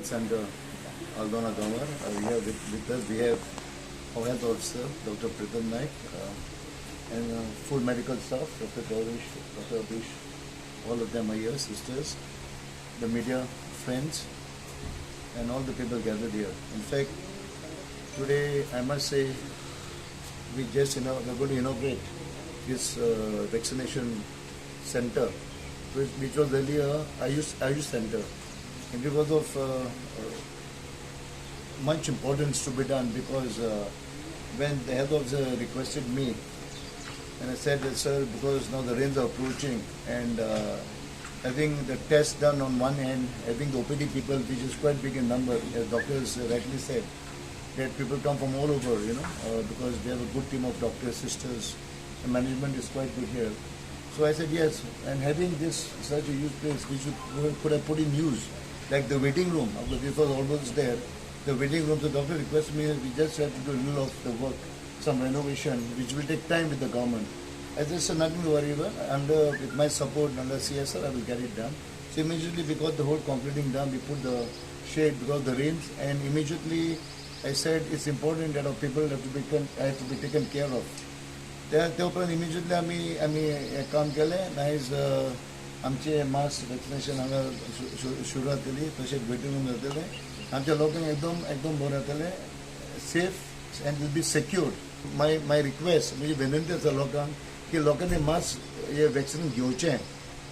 Health Center, Aldona Gamar. We have with us, we have our health officer, Dr. Pritam Naik, and full medical staff, Dr. Gaurish, Dr. Abish, all of them are here, sisters, the media, friends, and all the people gathered here. In fact, today I must say, we're going to inaugurate this vaccination center, which was earlier Ayush Center. And it was of much importance to be done because when the health officer requested me, and I said, sir, because now the rains are approaching and having the test done on one end, having the OPD people, which is quite big in number, as doctors rightly said, that people come from all over, because they have a good team of doctors, sisters, the management is quite good here. So I said yes, and having this such a huge place, we could have put in use, like the waiting room, because this was almost there. The waiting room, the doctor requested me, we just have to do a little of the work, some renovation, which will take time with the government. I said, sir, nothing to worry about. With my support, under CSR, I will get it done. So immediately we got the whole concreting done, we put the shade because of the rains, and immediately I said it's important that our people have to be taken care of. त्या उपरांत immediately आमी काम केलें नायज आमचे मास vaccination हांगा सुरवात केली तशेंच वेटिंग रूम जातलें आमच्या लोकांक एकदम बरें जातलें safe and will be secured my request म्हणजे विनंती आसा लोकांक की लोकांनी मास हे वॅक्सिन घेवचें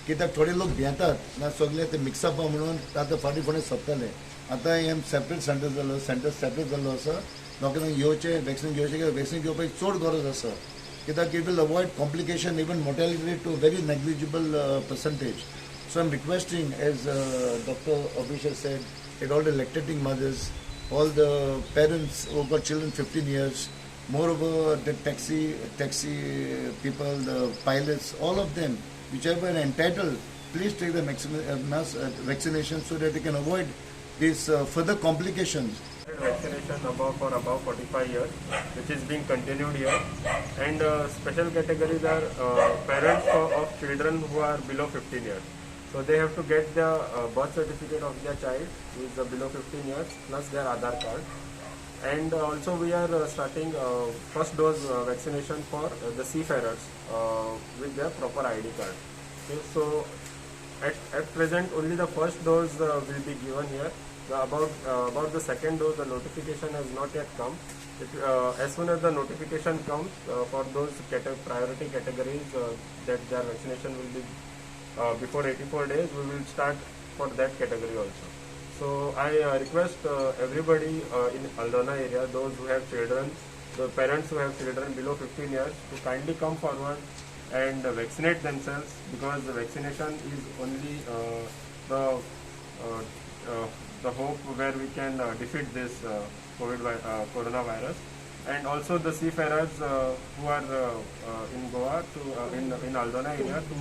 कित्याक थोडे लोक भियेतात ना सगळे ते मिक्सअप म्हणून आतां फाटीं सोंपतले आतां हे सेपरेट सेंटर सेपरेट जाल्लो आसा लोकांनी येवचें वॅक्सिन घेवचें कित्याक वॅक्सिन घेवपाची चड गरज आसा that it will avoid complication, even mortality to a very negligible percentage. So I'm requesting, as Dr. Abhishek said, that all the lactating mothers, all the parents who got children 15 years, moreover the taxi people, the pilots, all of them, whichever are entitled, please take the mass vaccination so that they can avoid these further complications. Vaccination for above 45 years, which is being continued here, and special categories are parents of children who are below 15 years. So they have to get the birth certificate of their child who is below 15 years plus their Aadhaar card. And also we are starting first dose vaccination for the seafarers with their proper ID card. Okay, so at present only the first dose will be given here. About the second dose, the notification has not yet come. As soon as the notification comes for those priority categories that their vaccination will be before 84 days, we will start for that category also. So I request everybody in Aldona area, those who have children, the parents who have children below 15 years, to kindly come forward and vaccinate themselves, because the vaccination is only the hope where we can defeat this coronavirus. And also the seafarers who are in Goa in Aldona area to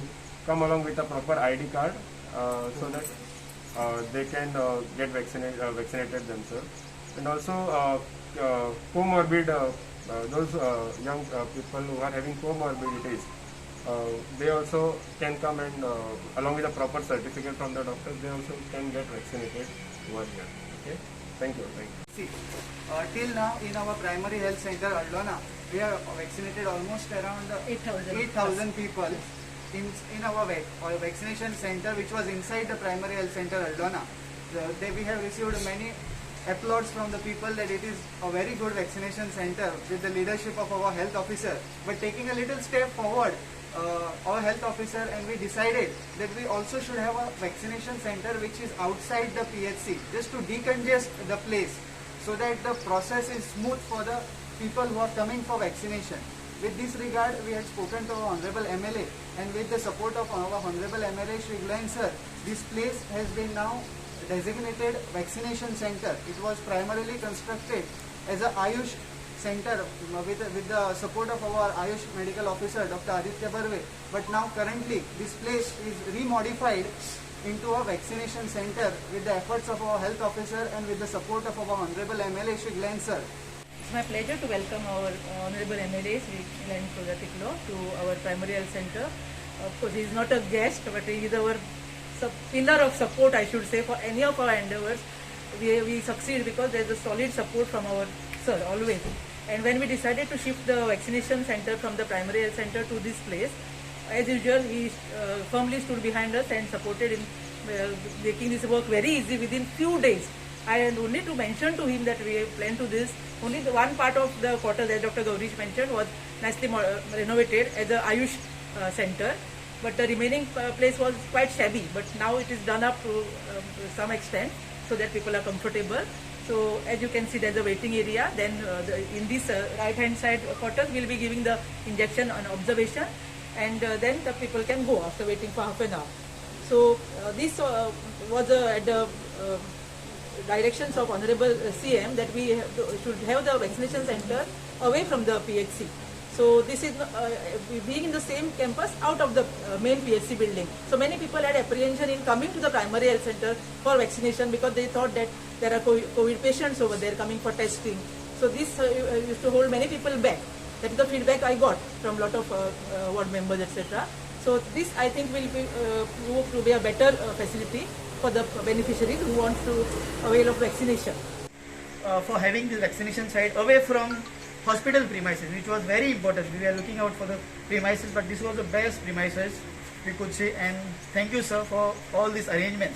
come along with a proper ID card so that they can get vaccinated themselves. And also comorbid, those young people who are having comorbidities, they also can come and along with a proper certificate from the doctor, they also can get vaccinated over here. Okay, thank you. See, till now in our primary health center Aldona, we have vaccinated almost around 8,000 people in our vaccination center, which was inside the primary health center Aldona. We have received many applauds from the people that it is a very good vaccination center with the leadership of our health officer. But taking a little step forward, our health officer and we decided that we also should have a vaccination center which is outside the PHC, just to decongest the place so that the process is smooth for the people who are coming for vaccination. With this regard, we had spoken to our Honorable MLA, and with the support of our Honorable MLA Shri Glenn sir, this place has been now designated vaccination center. It was primarily constructed as a Ayush center with the support of our Ayush medical officer Dr. Aditya Barve, but now currently this place is remodified into a vaccination center with the efforts of our health officer and with the support of our Honorable MLA Shri Glenn sir. It's my pleasure to welcome our Honorable MLA Shri Glenn Projatiklo to our primary health center. Of course, he is not a guest, but he is our pillar of support, I should say, for any of our endeavors. we succeed because there is a solid support from our sir always. And when we decided to shift the vaccination center from the primary health center to this place, as usual, he firmly stood behind us and supported in making this work very easy within few days. And only to mention to him that we plan to this, only the one part of the quarters, as Dr. Gaurish mentioned, was nicely renovated as a Ayush center. But the remaining place was quite shabby. But now it is done up to some extent so that people are comfortable. So as you can see, there's a waiting area. Then in this right hand side quarters, we'll be giving the injection on observation, and then the people can go after waiting for half an hour. So this was at the directions of Honorable CM that we should have the vaccination center away from the PHC. So this is being in the same campus out of the main PHC building. So many people had apprehension in coming to the primary health center for vaccination because they thought that there are COVID patients over there coming for testing. So this used to hold many people back. That is the feedback I got from a lot of ward members, etc. So this, I think, will be prove to be a better facility for the beneficiaries who want to avail of vaccination. For having this vaccination site away from hospital premises, which was very important. We were looking out for the premises, but this was the best premises we could see. And thank you, sir, for all these arrangements.